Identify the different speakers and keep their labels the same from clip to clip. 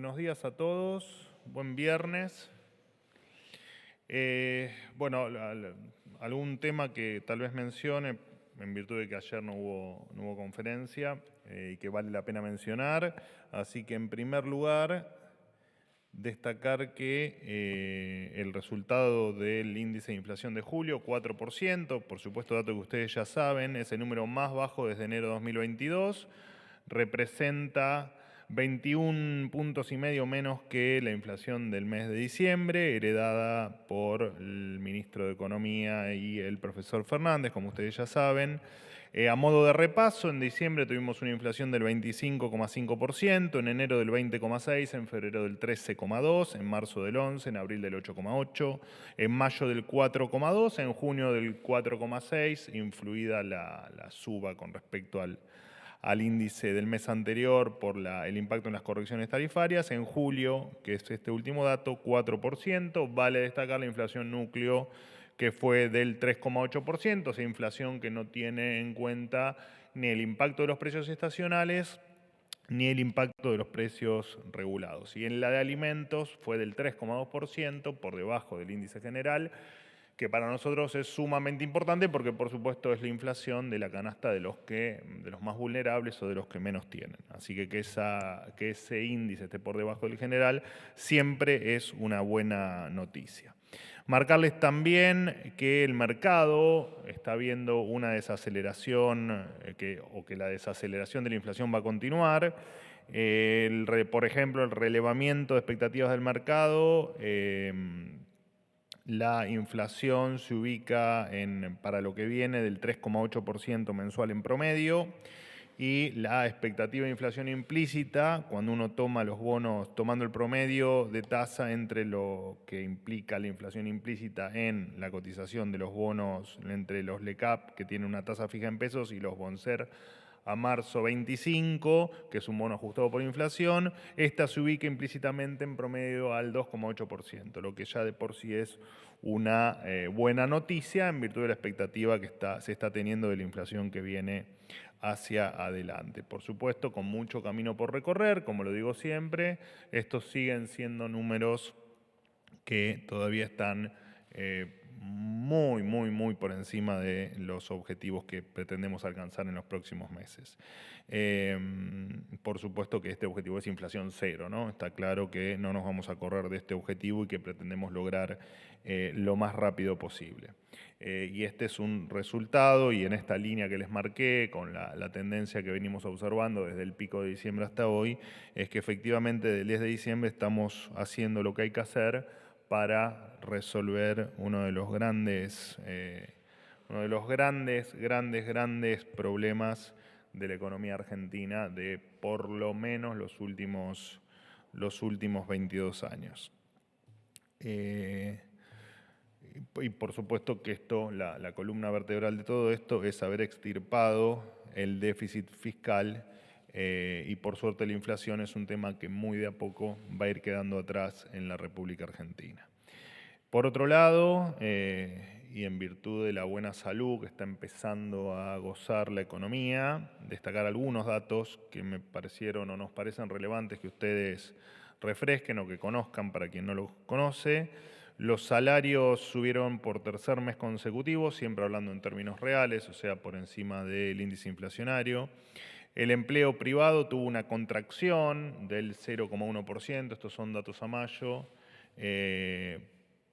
Speaker 1: Buenos días a todos, buen viernes. Bueno, algún tema que tal vez mencione, en virtud de que ayer no hubo conferencia y que vale la pena mencionar. Así que en primer lugar, destacar que el resultado del índice de inflación de julio, 4%, por supuesto dato que ustedes ya saben, es el número más bajo desde enero de 2022, representa 21 puntos y medio menos que la inflación del mes de diciembre, heredada por el ministro de Economía y el profesor Fernández, como ustedes ya saben. A modo de repaso, en diciembre tuvimos una inflación del 25,5%, en enero del 20,6%, en febrero del 13,2%, en marzo del 11%, en abril del 8,8%, en mayo del 4,2%, en junio del 4,6%, influida la suba con respecto al índice del mes anterior por el impacto en las correcciones tarifarias. En julio, que es este último dato, 4%. Vale destacar la inflación núcleo, que fue del 3,8%, esa inflación que no tiene en cuenta ni el impacto de los precios estacionales ni el impacto de los precios regulados. Y en la de alimentos fue del 3,2%, por debajo del índice general, que para nosotros es sumamente importante porque, por supuesto, es la inflación de la canasta de los más vulnerables o de los que menos tienen. Así que ese índice esté por debajo del general siempre es una buena noticia. Marcarles también que el mercado está viendo una desaceleración, o que la desaceleración de la inflación va a continuar. Por ejemplo, el relevamiento de expectativas del mercado, la inflación se ubica para lo que viene del 3,8% mensual en promedio, y la expectativa de inflación implícita, cuando uno toma los bonos, tomando el promedio de tasa entre lo que implica la inflación implícita en la cotización de los bonos entre los LECAP, que tienen una tasa fija en pesos, y los Boncer a marzo 25, que es un bono ajustado por inflación, esta se ubica implícitamente en promedio al 2,8%, lo que ya de por sí es una buena noticia en virtud de la expectativa que se está teniendo de la inflación que viene hacia adelante. Por supuesto, con mucho camino por recorrer, como lo digo siempre, estos siguen siendo números que todavía están muy por encima de los objetivos que pretendemos alcanzar en los próximos meses. Por supuesto que este objetivo es inflación cero, ¿no? Está claro que no nos vamos a correr de este objetivo y que pretendemos lograr lo más rápido posible. Y este es un resultado, y en esta línea que les marqué, con la tendencia que venimos observando desde el pico de diciembre hasta hoy, es que efectivamente del 10 de diciembre estamos haciendo lo que hay que hacer para resolver uno de los grandes problemas de la economía argentina de por lo menos los últimos 22 años. Y por supuesto que la columna vertebral de todo esto es haber extirpado el déficit fiscal, y por suerte la inflación es un tema que muy de a poco va a ir quedando atrás en la República Argentina. Por otro lado, y en virtud de la buena salud que está empezando a gozar la economía, destacar algunos datos que me parecieron o nos parecen relevantes que ustedes refresquen o que conozcan para quien no los conoce. Los salarios subieron por tercer mes consecutivo, siempre hablando en términos reales, o sea, por encima del índice inflacionario. El empleo privado tuvo una contracción del 0,1%, estos son datos a mayo.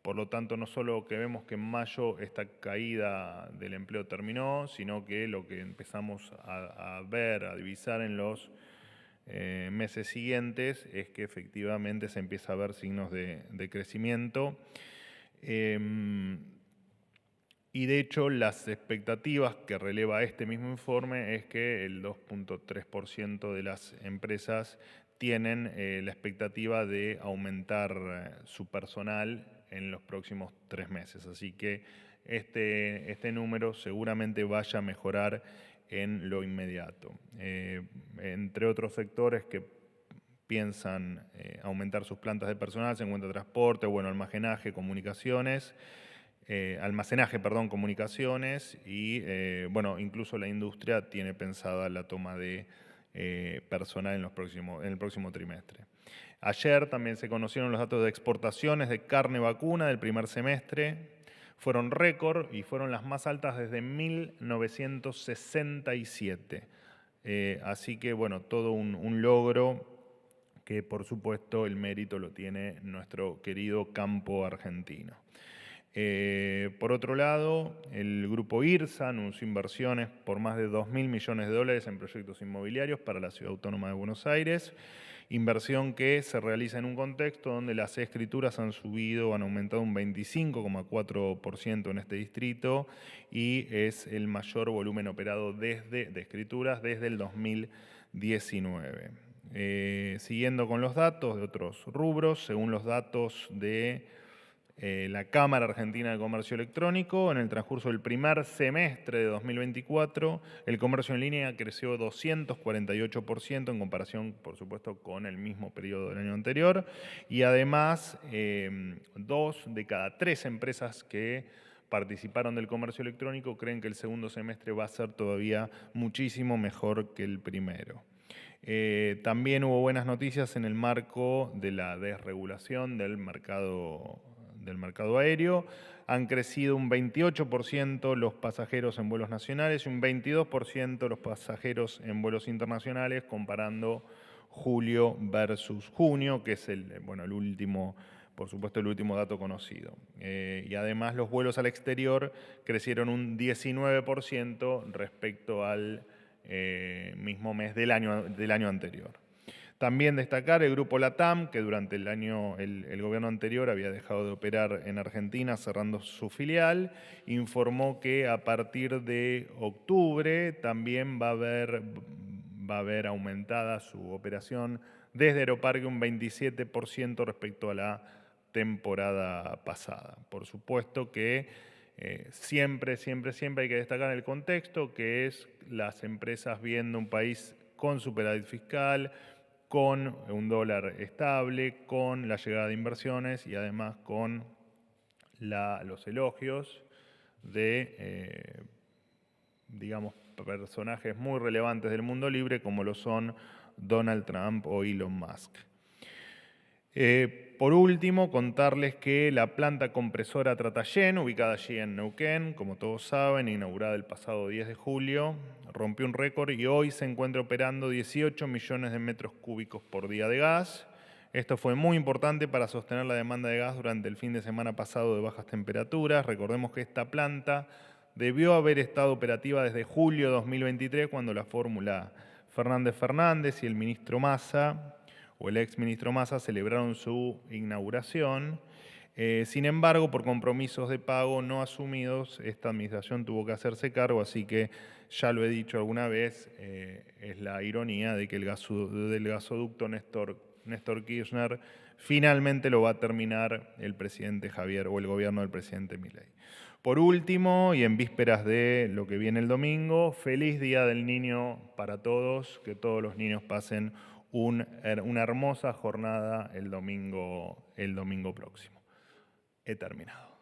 Speaker 1: Por lo tanto, no solo que vemos que en mayo esta caída del empleo terminó, sino que lo que empezamos a ver, a divisar en los meses siguientes, es que efectivamente se empieza a ver signos de crecimiento. Y de hecho, las expectativas que releva este mismo informe es que el 2,3% de las empresas tienen la expectativa de aumentar su personal en los próximos 3 meses. Así que este número seguramente vaya a mejorar en lo inmediato. Entre otros sectores que piensan aumentar sus plantas de personal se encuentra transporte, almacenaje, comunicaciones, comunicaciones y incluso la industria tiene pensada la toma de personal en el próximo trimestre. Ayer también se conocieron los datos de exportaciones de carne vacuna del primer semestre. Fueron récord y fueron las más altas desde 1967. Así que, bueno, todo un logro que, por supuesto, el mérito lo tiene nuestro querido campo argentino. Por otro lado, el grupo IRSA anunció inversiones por más de 2.000 millones de dólares en proyectos inmobiliarios para la Ciudad Autónoma de Buenos Aires, inversión que se realiza en un contexto donde las escrituras han aumentado un 25,4% en este distrito y es el mayor volumen operado de escrituras desde el 2019. Siguiendo con los datos de otros rubros, según los datos de la Cámara Argentina de Comercio Electrónico, en el transcurso del primer semestre de 2024, el comercio en línea creció 248% en comparación, por supuesto, con el mismo periodo del año anterior. Y además, 2 de cada 3 empresas que participaron del comercio electrónico creen que el segundo semestre va a ser todavía muchísimo mejor que el primero. También hubo buenas noticias en el marco de la desregulación del mercado aéreo. Han crecido un 28% los pasajeros en vuelos nacionales y un 22% los pasajeros en vuelos internacionales, comparando julio versus junio, que es el último, por supuesto, el último dato conocido. Y además los vuelos al exterior crecieron un 19% respecto al mismo mes del año anterior. También destacar el grupo LATAM, que durante el gobierno anterior había dejado de operar en Argentina, cerrando su filial, informó que a partir de octubre también va a haber aumentada su operación desde Aeroparque un 27% respecto a la temporada pasada. Por supuesto que siempre hay que destacar el contexto, que es las empresas viendo un país con superávit fiscal, con un dólar estable, con la llegada de inversiones y además con los elogios de, personajes muy relevantes del mundo libre como lo son Donald Trump o Elon Musk. Por último, contarles que la planta compresora Tratayén, ubicada allí en Neuquén, como todos saben, inaugurada el pasado 10 de julio, rompió un récord y hoy se encuentra operando 18 millones de metros cúbicos por día de gas. Esto fue muy importante para sostener la demanda de gas durante el fin de semana pasado de bajas temperaturas. Recordemos que esta planta debió haber estado operativa desde julio de 2023, cuando la fórmula Fernández-Fernández y el ministro Massa, o el ex ministro Massa, celebraron su inauguración. Sin embargo, por compromisos de pago no asumidos, esta administración tuvo que hacerse cargo, así que ya lo he dicho alguna vez, es la ironía de que del gasoducto Néstor Kirchner finalmente lo va a terminar el presidente Javier o el gobierno del presidente Milei. Por último, y en vísperas de lo que viene el domingo, feliz Día del Niño para todos, que todos los niños pasen una hermosa jornada el domingo próximo. He terminado.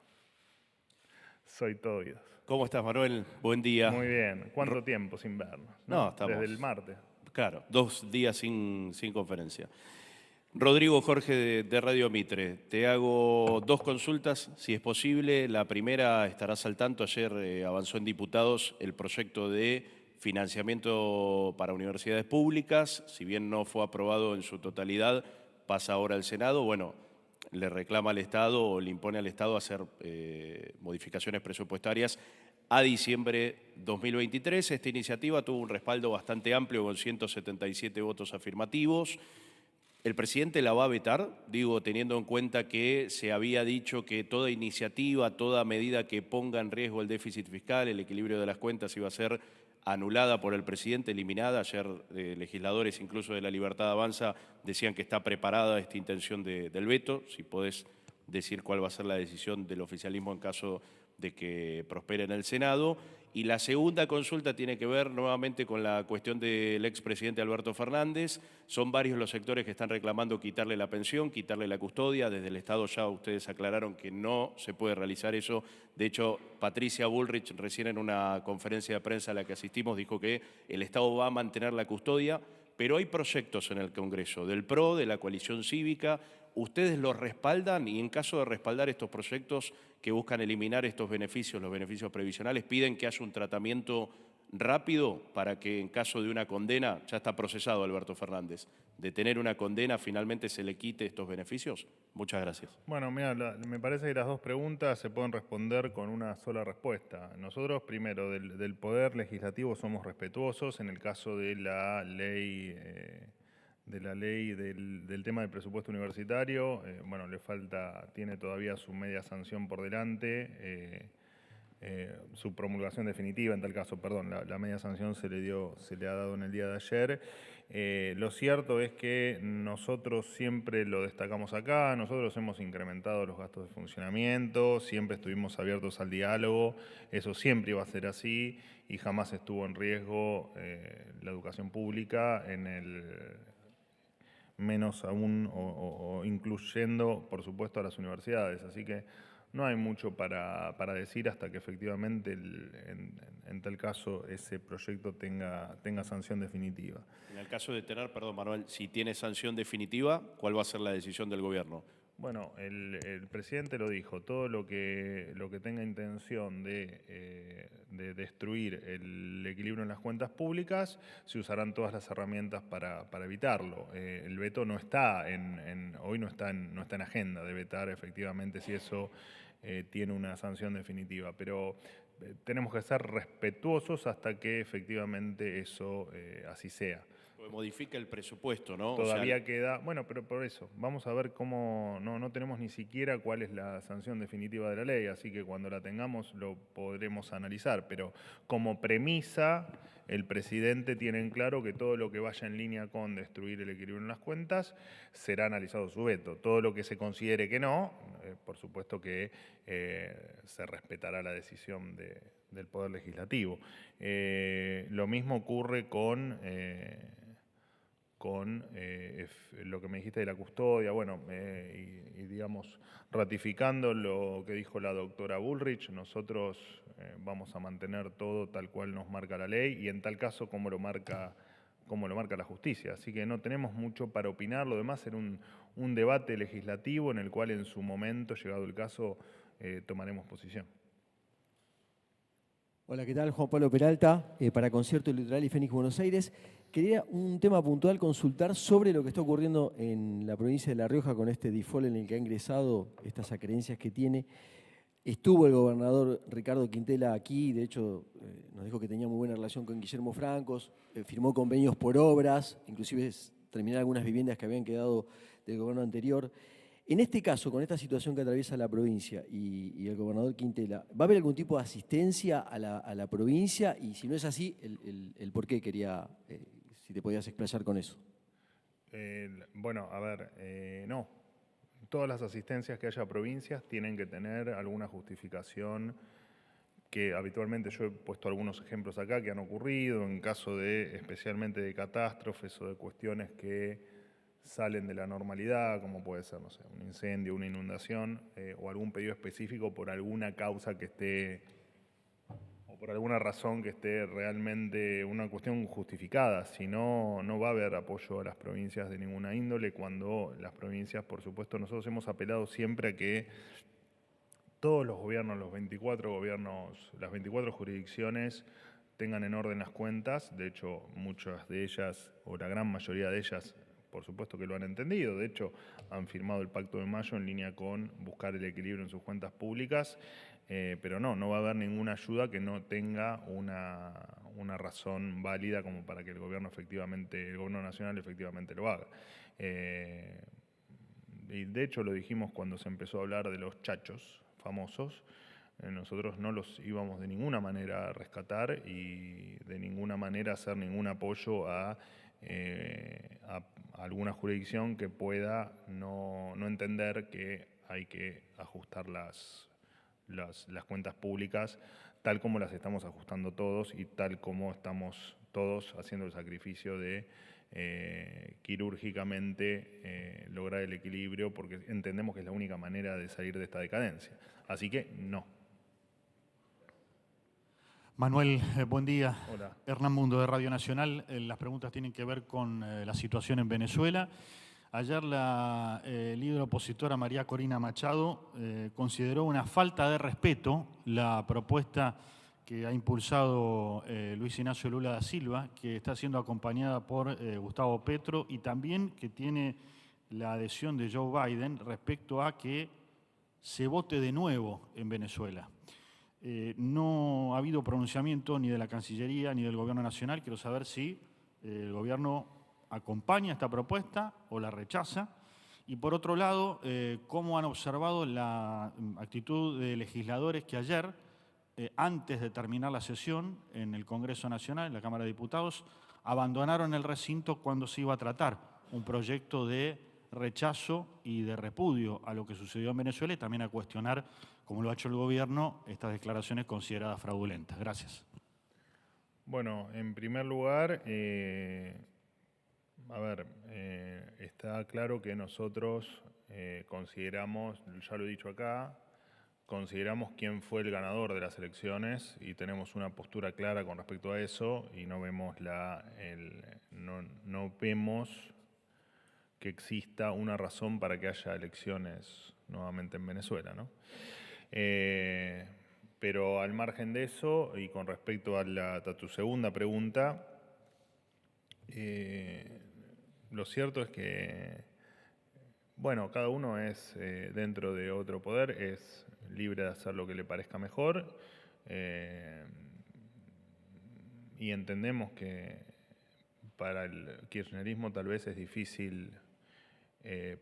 Speaker 1: Soy todo oídos.
Speaker 2: ¿Cómo estás, Manuel? Buen día.
Speaker 1: Muy bien. ¿Cuánto tiempo sin vernos?
Speaker 2: No, estamos...
Speaker 1: Desde el martes.
Speaker 2: Claro, 2 días sin conferencia. Rodrigo Jorge de Radio Mitre, te hago 2 consultas, si es posible. La primera, estarás al tanto, ayer avanzó en diputados el proyecto de financiamiento para universidades públicas. Si bien no fue aprobado en su totalidad, pasa ahora al Senado. Bueno, le reclama al Estado o le impone al Estado hacer modificaciones presupuestarias a diciembre 2023. Esta iniciativa tuvo un respaldo bastante amplio con 177 votos afirmativos. ¿El presidente la va a vetar? Digo, teniendo en cuenta que se había dicho que toda iniciativa, toda medida que ponga en riesgo el déficit fiscal, el equilibrio de las cuentas, iba a ser anulada por el presidente, eliminada. Ayer legisladores, incluso de La Libertad Avanza, decían que está preparada esta intención del veto. Si podés decir cuál va a ser la decisión del oficialismo en caso de que prospere en el Senado. Y la segunda consulta tiene que ver nuevamente con la cuestión del expresidente Alberto Fernández. Son varios los sectores que están reclamando quitarle la pensión, quitarle la custodia. Desde el Estado ya ustedes aclararon que no se puede realizar eso. De hecho, Patricia Bullrich, recién en una conferencia de prensa a la que asistimos, dijo que el Estado va a mantener la custodia, pero hay proyectos en el Congreso del PRO, de la coalición cívica. ¿Ustedes los respaldan? Y en caso de respaldar estos proyectos que buscan eliminar estos beneficios, los beneficios previsionales, piden que haya un tratamiento rápido para que en caso de una condena, ya está procesado Alberto Fernández, de tener una condena finalmente se le quite estos beneficios. Muchas gracias.
Speaker 1: Bueno, mira, me parece que las dos preguntas se pueden responder con una sola respuesta. Nosotros, primero, del Poder Legislativo somos respetuosos en el caso de la ley, del tema del presupuesto universitario. Bueno, tiene todavía su media sanción por delante. Su promulgación definitiva, en tal caso, perdón, la media sanción se le ha dado en el día de ayer. Lo cierto es que nosotros siempre lo destacamos acá, nosotros hemos incrementado los gastos de funcionamiento, siempre estuvimos abiertos al diálogo, eso siempre iba a ser así y jamás estuvo en riesgo la educación pública menos aún o incluyendo, por supuesto, a las universidades. Así que no hay mucho para decir hasta que efectivamente, en tal caso, ese proyecto tenga sanción definitiva.
Speaker 2: En el caso de tener, perdón Manuel, si tiene sanción definitiva, ¿cuál va a ser la decisión del gobierno?
Speaker 1: Bueno, el presidente lo dijo, todo lo que tenga intención de destruir el equilibrio en las cuentas públicas, se usarán todas las herramientas para evitarlo. El veto no está hoy no está en agenda de vetar efectivamente si eso tiene una sanción definitiva, pero tenemos que ser respetuosos hasta que efectivamente eso así sea.
Speaker 2: Modifica el presupuesto, ¿no?
Speaker 1: Todavía queda, bueno, pero por eso, vamos a ver cómo, no tenemos ni siquiera cuál es la sanción definitiva de la ley, así que cuando la tengamos lo podremos analizar, pero como premisa, el presidente tiene en claro que todo lo que vaya en línea con destruir el equilibrio en las cuentas será analizado su veto. Todo lo que se considere que no, por supuesto que se respetará la decisión del Poder Legislativo. Lo mismo ocurre con lo que me dijiste de la custodia, bueno, y digamos, ratificando lo que dijo la doctora Bullrich, nosotros vamos a mantener todo tal cual nos marca la ley y en tal caso como lo marca la justicia. Así que no tenemos mucho para opinar, lo demás era un debate legislativo en el cual en su momento, llegado el caso, tomaremos posición.
Speaker 3: Hola, ¿qué tal? Juan Pablo Peralta, para Concierto Litoral y Fénix Buenos Aires. Quería un tema puntual consultar sobre lo que está ocurriendo en la provincia de La Rioja con este default en el que ha ingresado, estas acreencias que tiene. Estuvo el gobernador Ricardo Quintela aquí, de hecho nos dijo que tenía muy buena relación con Guillermo Francos, firmó convenios por obras, inclusive terminar algunas viviendas que habían quedado del gobierno anterior. En este caso, con esta situación que atraviesa la provincia y el gobernador Quintela, ¿va a haber algún tipo de asistencia a la provincia? Y si no es así, el por qué quería, si te podías explayar con eso.
Speaker 1: Bueno, a ver, no. Todas las asistencias que haya a provincias tienen que tener alguna justificación que habitualmente yo he puesto algunos ejemplos acá que han ocurrido en caso especialmente de catástrofes o de cuestiones que salen de la normalidad, como puede ser, no sé, un incendio, una inundación, o algún pedido específico por alguna causa que esté, o por alguna razón que esté realmente una cuestión justificada. Si no, no va a haber apoyo a las provincias de ninguna índole, cuando las provincias, por supuesto, nosotros hemos apelado siempre a que todos los gobiernos, los 24 gobiernos, las 24 jurisdicciones tengan en orden las cuentas. De hecho, muchas de ellas, o la gran mayoría de ellas, por supuesto que lo han entendido. De hecho, han firmado el Pacto de Mayo en línea con buscar el equilibrio en sus cuentas públicas, pero no va a haber ninguna ayuda que no tenga una razón válida como para que el gobierno nacional efectivamente lo haga. Y de hecho lo dijimos cuando se empezó a hablar de los chachos famosos. Nosotros no los íbamos de ninguna manera a rescatar y de ninguna manera hacer ningún apoyo a alguna jurisdicción que pueda no entender que hay que ajustar las cuentas públicas tal como las estamos ajustando todos y tal como estamos todos haciendo el sacrificio de quirúrgicamente lograr el equilibrio, porque entendemos que es la única manera de salir de esta decadencia. Así que no.
Speaker 4: Manuel, buen día.
Speaker 1: Hola.
Speaker 4: Hernán Mundo de Radio Nacional. Las preguntas tienen que ver con la situación en Venezuela. Ayer la líder opositora María Corina Machado consideró una falta de respeto la propuesta que ha impulsado Luis Ignacio Lula da Silva, que está siendo acompañada por Gustavo Petro y también que tiene la adhesión de Joe Biden respecto a que se vote de nuevo en Venezuela. No ha habido pronunciamiento ni de la Cancillería ni del Gobierno Nacional. Quiero saber si el Gobierno acompaña esta propuesta o la rechaza. Y por otro lado, ¿cómo han observado la actitud de legisladores que ayer, antes de terminar la sesión en el Congreso Nacional, en la Cámara de Diputados, abandonaron el recinto cuando se iba a tratar un proyecto de rechazo y de repudio a lo que sucedió en Venezuela y también a cuestionar, como lo ha hecho el Gobierno, estas declaraciones consideradas fraudulentas? Gracias.
Speaker 1: Bueno, en primer lugar, está claro que nosotros consideramos, ya lo he dicho acá, consideramos quién fue el ganador de las elecciones y tenemos una postura clara con respecto a eso y no vemos no vemos que exista una razón para que haya elecciones nuevamente en Venezuela, ¿no? Pero al margen de eso, y con respecto a tu segunda pregunta, lo cierto es que, bueno, cada uno es, dentro de otro poder, es libre de hacer lo que le parezca mejor, y entendemos que para el kirchnerismo tal vez es difícil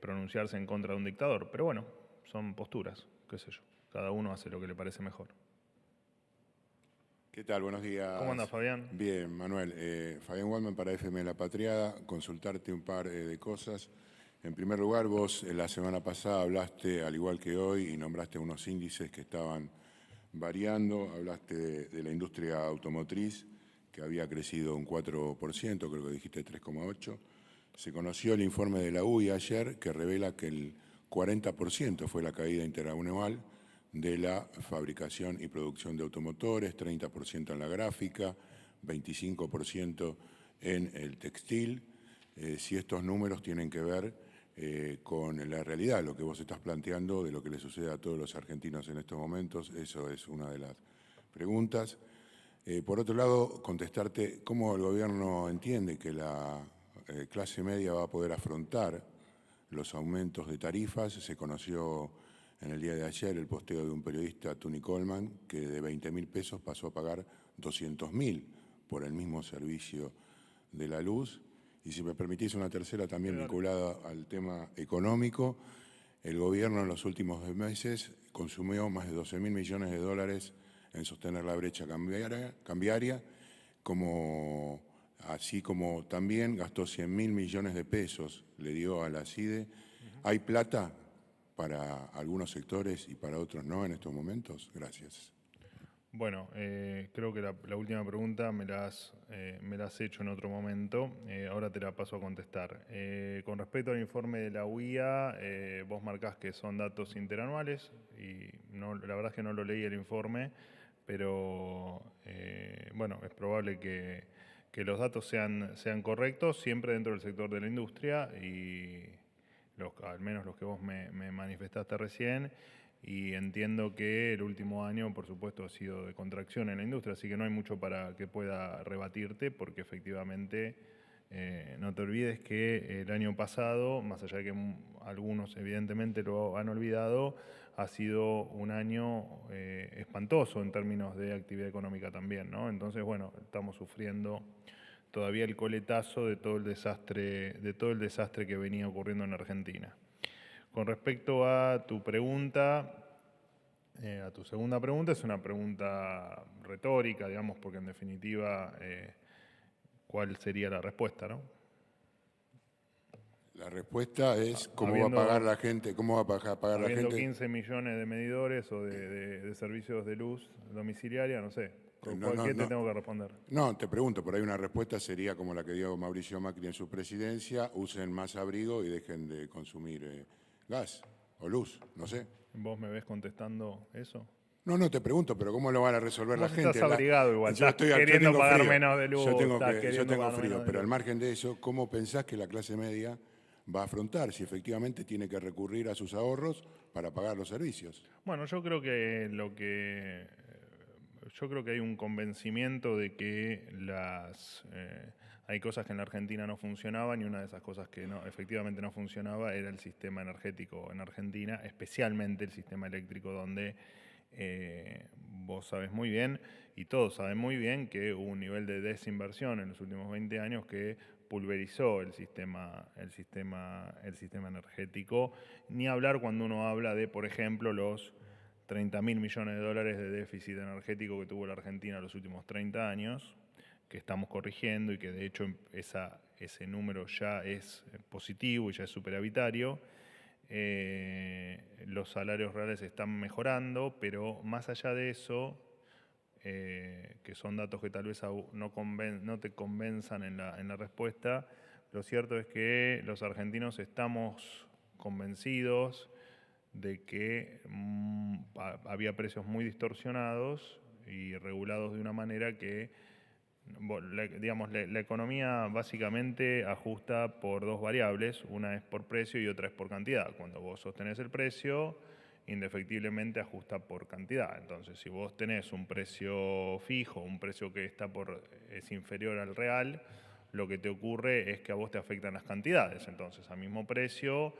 Speaker 1: pronunciarse en contra de un dictador, pero bueno, son posturas, qué sé yo, cada uno hace lo que le parece mejor.
Speaker 5: ¿Qué tal? Buenos días.
Speaker 1: ¿Cómo andas, Fabián?
Speaker 5: Bien, Manuel. Fabián Waldman para FM La Patriada. Consultarte un par de cosas. En primer lugar, vos la semana pasada hablaste, al igual que hoy, y nombraste unos índices que estaban variando. Hablaste de la industria automotriz, que había crecido un 4%, creo que dijiste 3,8%. Se conoció el informe de la UI ayer, que revela que el 40% fue la caída interanual de la fabricación y producción de automotores, 30% en la gráfica, 25% en el textil. Si estos números tienen que ver con la realidad, lo que vos estás planteando de lo que le sucede a todos los argentinos en estos momentos, eso es una de las preguntas. Por otro lado, contestarte cómo el gobierno entiende que la clase media va a poder afrontar los aumentos de tarifas. Se conoció en el día de ayer el posteo de un periodista, Tony Coleman, que de 20.000 pesos pasó a pagar 200.000 por el mismo servicio de la luz. Y si me permitís una tercera también vinculada al tema económico, el gobierno en los últimos 2 meses consumió más de 12.000 millones de dólares en sostener la brecha cambiaria, así como también gastó 100.000 millones de pesos, le dio a la CIDE. ¿Hay plata para algunos sectores y para otros no en estos momentos? Gracias.
Speaker 1: Bueno, creo que la última pregunta me la has hecho en otro momento, ahora te la paso a contestar. Con respecto al informe de la UIA, vos marcás que son datos interanuales y la verdad es que no lo leí el informe, pero bueno, es probable que los datos sean correctos, siempre dentro del sector de la industria y al menos los que vos me manifestaste recién, y entiendo que el último año, por supuesto, ha sido de contracción en la industria, así que no hay mucho para que pueda rebatirte, porque efectivamente no te olvides que el año pasado, más allá de que algunos evidentemente lo han olvidado, ha sido un año espantoso en términos de actividad económica también, ¿no? Entonces, bueno, estamos sufriendo todavía el coletazo de todo el desastre que venía ocurriendo en Argentina. Con respecto a tu pregunta, a tu segunda pregunta, es una pregunta retórica, digamos, porque en definitiva, ¿cuál sería la respuesta, no?
Speaker 5: La respuesta es cómo va a pagar la gente, cómo va a pagar la gente.
Speaker 1: Habiendo 15 millones de medidores o de servicios de luz domiciliaria, no sé. ¿Qué te tengo que responder?
Speaker 5: No, te pregunto, por ahí una respuesta sería como la que dio Mauricio Macri en su presidencia: usen más abrigo y dejen de consumir gas o luz, no sé.
Speaker 1: ¿Vos me ves contestando eso?
Speaker 5: No, te pregunto, pero ¿cómo lo van a resolver la
Speaker 1: Vos
Speaker 5: gente?
Speaker 1: estás abrigado igual,
Speaker 5: Yo
Speaker 1: estás
Speaker 5: yo
Speaker 1: queriendo
Speaker 5: tengo
Speaker 1: pagar
Speaker 5: frío.
Speaker 1: menos de luz,
Speaker 5: Yo
Speaker 1: estás
Speaker 5: yo
Speaker 1: queriendo
Speaker 5: tengo
Speaker 1: pagar
Speaker 5: frío,
Speaker 1: menos de
Speaker 5: pero al
Speaker 1: luz.
Speaker 5: margen de eso, ¿cómo pensás que la clase media va a afrontar si efectivamente tiene que recurrir a sus ahorros para pagar los servicios?
Speaker 1: Bueno, yo creo que yo creo que hay un convencimiento de que hay cosas que en la Argentina no funcionaban y una de esas cosas que efectivamente no funcionaba era el sistema energético en Argentina, especialmente el sistema eléctrico, donde vos sabés muy bien y todos saben muy bien que hubo un nivel de desinversión en los últimos 20 años que pulverizó el sistema energético. Ni hablar cuando uno habla de, por ejemplo, los 30.000 millones de dólares de déficit energético que tuvo la Argentina en los últimos 30 años, que estamos corrigiendo y que de hecho ese número ya es positivo y ya es superavitario. Los salarios reales están mejorando, pero más allá de eso, que son datos que tal vez no te convenzan en la respuesta, lo cierto es que los argentinos estamos convencidos de que había precios muy distorsionados y regulados de una manera que, digamos, la economía básicamente ajusta por dos variables, una es por precio y otra es por cantidad. Cuando vos sostenés el precio, indefectiblemente ajusta por cantidad. Entonces, si vos tenés un precio fijo, un precio que es inferior al real, lo que te ocurre es que a vos te afectan las cantidades. Entonces, a mismo precio,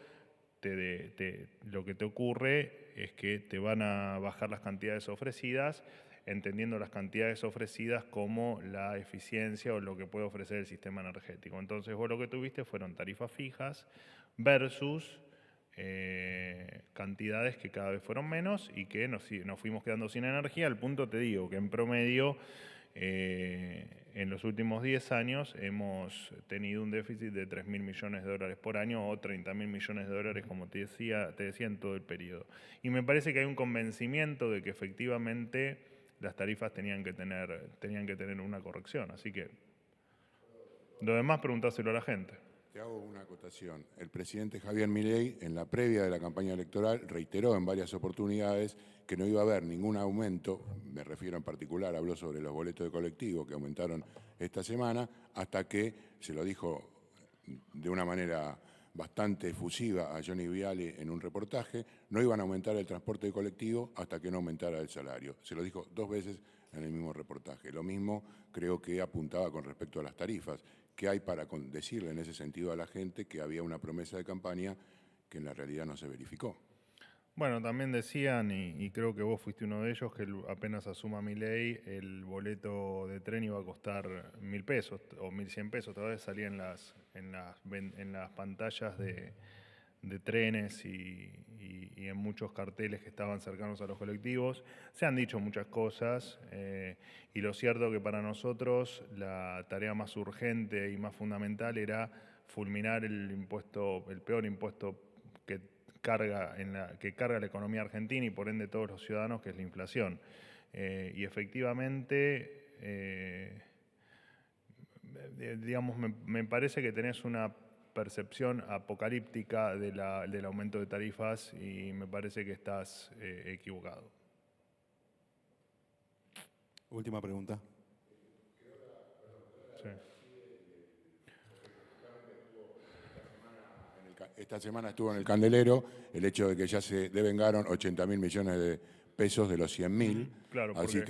Speaker 1: lo que te ocurre es que te van a bajar las cantidades ofrecidas, entendiendo las cantidades ofrecidas como la eficiencia o lo que puede ofrecer el sistema energético. Entonces vos lo que tuviste fueron tarifas fijas versus cantidades que cada vez fueron menos y que nos fuimos quedando sin energía. Al punto te digo que en promedio en los últimos 10 años hemos tenido un déficit de 3.000 millones de dólares por año o 30.000 millones de dólares, como te decía en todo el periodo. Y me parece que hay un convencimiento de que efectivamente las tarifas tenían que tener una corrección. Así que lo demás preguntáselo a la gente.
Speaker 5: Te hago una acotación. El presidente Javier Milei, en la previa de la campaña electoral, reiteró en varias oportunidades que no iba a haber ningún aumento, me refiero en particular, habló sobre los boletos de colectivo que aumentaron esta semana, hasta que, se lo dijo de una manera bastante efusiva a Johnny Viale en un reportaje, no iban a aumentar el transporte de colectivo hasta que no aumentara el salario. Se lo dijo 2 veces en el mismo reportaje. Lo mismo creo que apuntaba con respecto a las tarifas. ¿Qué hay para decirle en ese sentido a la gente que había una promesa de campaña que en la realidad no se verificó?
Speaker 1: Bueno, también decían, y creo que vos fuiste uno de ellos, que apenas asuma Milei, el boleto de tren iba a costar 1.000 pesos o 1.100 pesos. Todavía salía en las pantallas de trenes y en muchos carteles que estaban cercanos a los colectivos. Se han dicho muchas cosas y lo cierto que para nosotros la tarea más urgente y más fundamental era fulminar el peor impuesto que carga la economía argentina y por ende todos los ciudadanos, que es la inflación. Y efectivamente, digamos, me parece que tenés una percepción apocalíptica del aumento de tarifas y me parece que estás equivocado.
Speaker 6: Última pregunta.
Speaker 1: Sí.
Speaker 5: Esta semana estuvo en el candelero el hecho de que ya se devengaron 80.000 millones de pesos de los 100.000.
Speaker 1: Claro,
Speaker 5: así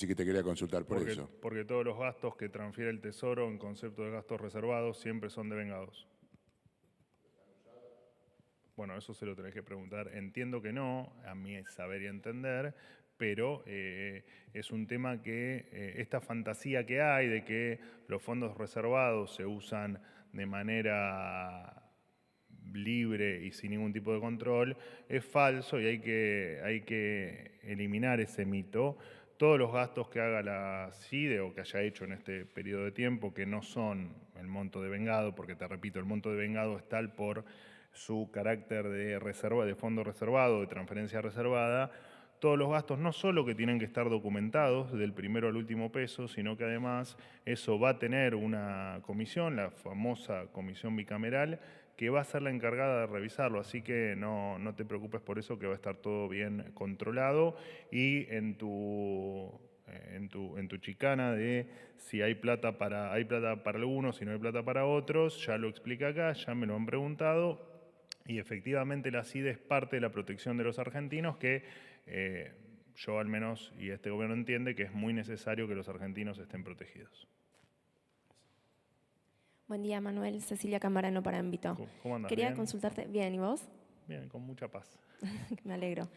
Speaker 5: que te quería consultar por eso.
Speaker 1: Porque todos los gastos que transfiere el Tesoro en concepto de gastos reservados siempre son devengados. Bueno, eso se lo tenés que preguntar. Entiendo que no, a mí es saber y entender, pero es un tema que esta fantasía que hay de que los fondos reservados se usan de manera libre y sin ningún tipo de control es falso y hay que eliminar ese mito. Todos los gastos que haga la CIDE o que haya hecho en este periodo de tiempo, que no son el monto devengado, porque te repito, el monto devengado es tal por su carácter de reserva, de fondo reservado, de transferencia reservada, todos los gastos no solo que tienen que estar documentados del primero al último peso, sino que además eso va a tener una comisión, la famosa comisión bicameral, que va a ser la encargada de revisarlo, así que no te preocupes por eso, que va a estar todo bien controlado. Y en tu chicana de si hay plata para algunos, si no hay plata para otros, ya lo expliqué acá, ya me lo han preguntado, y efectivamente la CIDE es parte de la protección de los argentinos, que yo al menos, y este gobierno entiende, que es muy necesario que los argentinos estén protegidos.
Speaker 7: Buen día, Manuel. Cecilia Camarano para Ámbito.
Speaker 1: ¿Cómo andás?
Speaker 7: Quería
Speaker 1: ¿Bien?
Speaker 7: consultarte. Bien, ¿y vos?
Speaker 1: Bien, con mucha paz.
Speaker 7: Me alegro.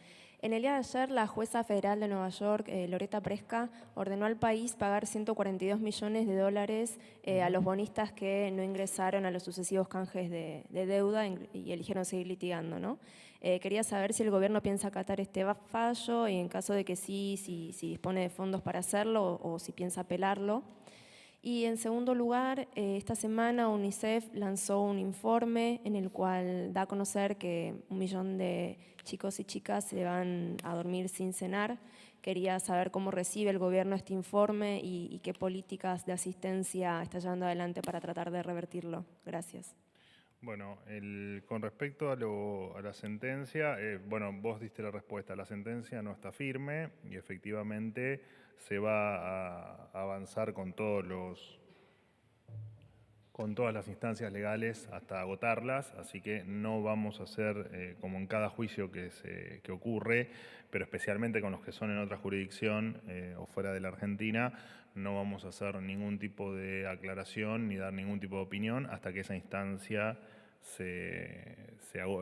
Speaker 7: En el día de ayer, la jueza federal de Nueva York, Loretta Preska, ordenó al país pagar $142 millones a los bonistas que no ingresaron a los sucesivos canjes de deuda y eligieron seguir litigando, ¿no? Quería saber si el gobierno piensa acatar este fallo y en caso de que sí, si dispone de fondos para hacerlo o si piensa apelarlo. Y en segundo lugar, esta semana UNICEF lanzó un informe en el cual da a conocer que 1 millón de chicos y chicas se van a dormir sin cenar. Quería saber cómo recibe el gobierno este informe y qué políticas de asistencia está llevando adelante para tratar de revertirlo. Gracias.
Speaker 1: Bueno, con respecto a la sentencia, bueno, vos diste la respuesta. La sentencia no está firme y efectivamente se va a avanzar con todas las instancias legales hasta agotarlas, así que no vamos a hacer como en cada juicio que ocurre, pero especialmente con los que son en otra jurisdicción o fuera de la Argentina, no vamos a hacer ningún tipo de aclaración ni dar ningún tipo de opinión hasta que esa instancia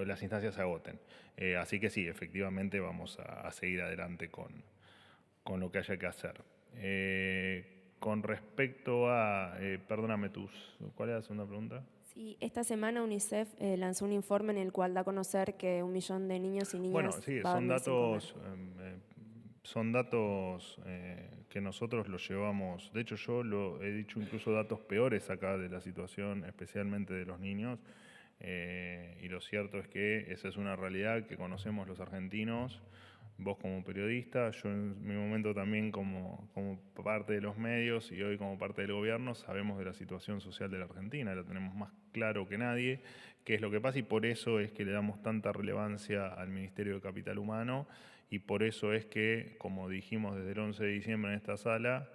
Speaker 1: las instancias se agoten. Así que sí, efectivamente vamos a seguir adelante con lo que haya que hacer. Con respecto a, perdóname, ¿cuál era la segunda pregunta?
Speaker 7: Sí, esta semana UNICEF lanzó un informe en el cual da a conocer que 1 millón de niños y niñas
Speaker 1: Bueno, sí,
Speaker 7: va a dormir sin comer.
Speaker 1: son datos que nosotros los llevamos. De hecho, yo lo he dicho incluso datos peores acá de la situación, especialmente de los niños. Y lo cierto es que esa es una realidad que conocemos los argentinos. Vos como periodista, yo en mi momento también como parte de los medios y hoy como parte del gobierno sabemos de la situación social de la Argentina, lo tenemos más claro que nadie, qué es lo que pasa, y por eso es que le damos tanta relevancia al Ministerio de Capital Humano y por eso es que, como dijimos desde el 11 de diciembre en esta sala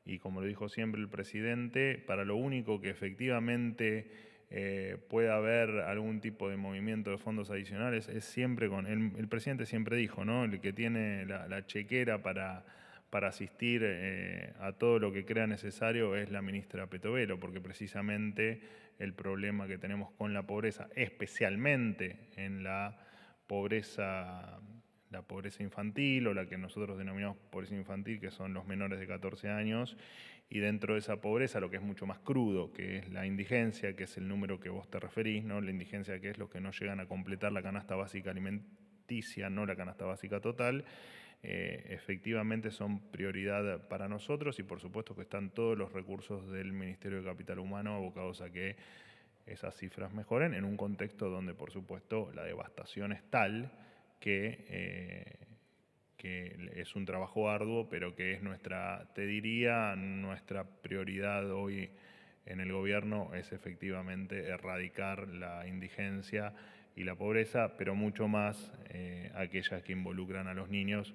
Speaker 1: y como lo dijo siempre el presidente, para lo único que efectivamente puede haber algún tipo de movimiento de fondos adicionales es siempre con el presidente siempre dijo, ¿no? El que tiene la chequera para asistir a todo lo que crea necesario es la ministra Petovelo, porque precisamente el problema que tenemos con la pobreza, especialmente en la pobreza infantil o la que nosotros denominamos pobreza infantil, que son los menores de 14 años, y dentro de esa pobreza lo que es mucho más crudo, que es la indigencia, que es el número que vos te referís, ¿no? La indigencia, que es los que no llegan a completar la canasta básica alimenticia, no la canasta básica total, efectivamente son prioridad para nosotros y por supuesto que están todos los recursos del Ministerio de Capital Humano abocados a que esas cifras mejoren en un contexto donde por supuesto la devastación es tal que es un trabajo arduo, pero que es nuestra prioridad hoy en el gobierno es efectivamente erradicar la indigencia y la pobreza, pero mucho más aquellas que involucran a los niños,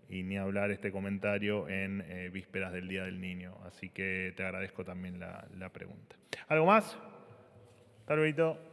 Speaker 1: y ni hablar este comentario en vísperas del Día del Niño. Así que te agradezco también la pregunta. ¿Algo más? Hasta luego.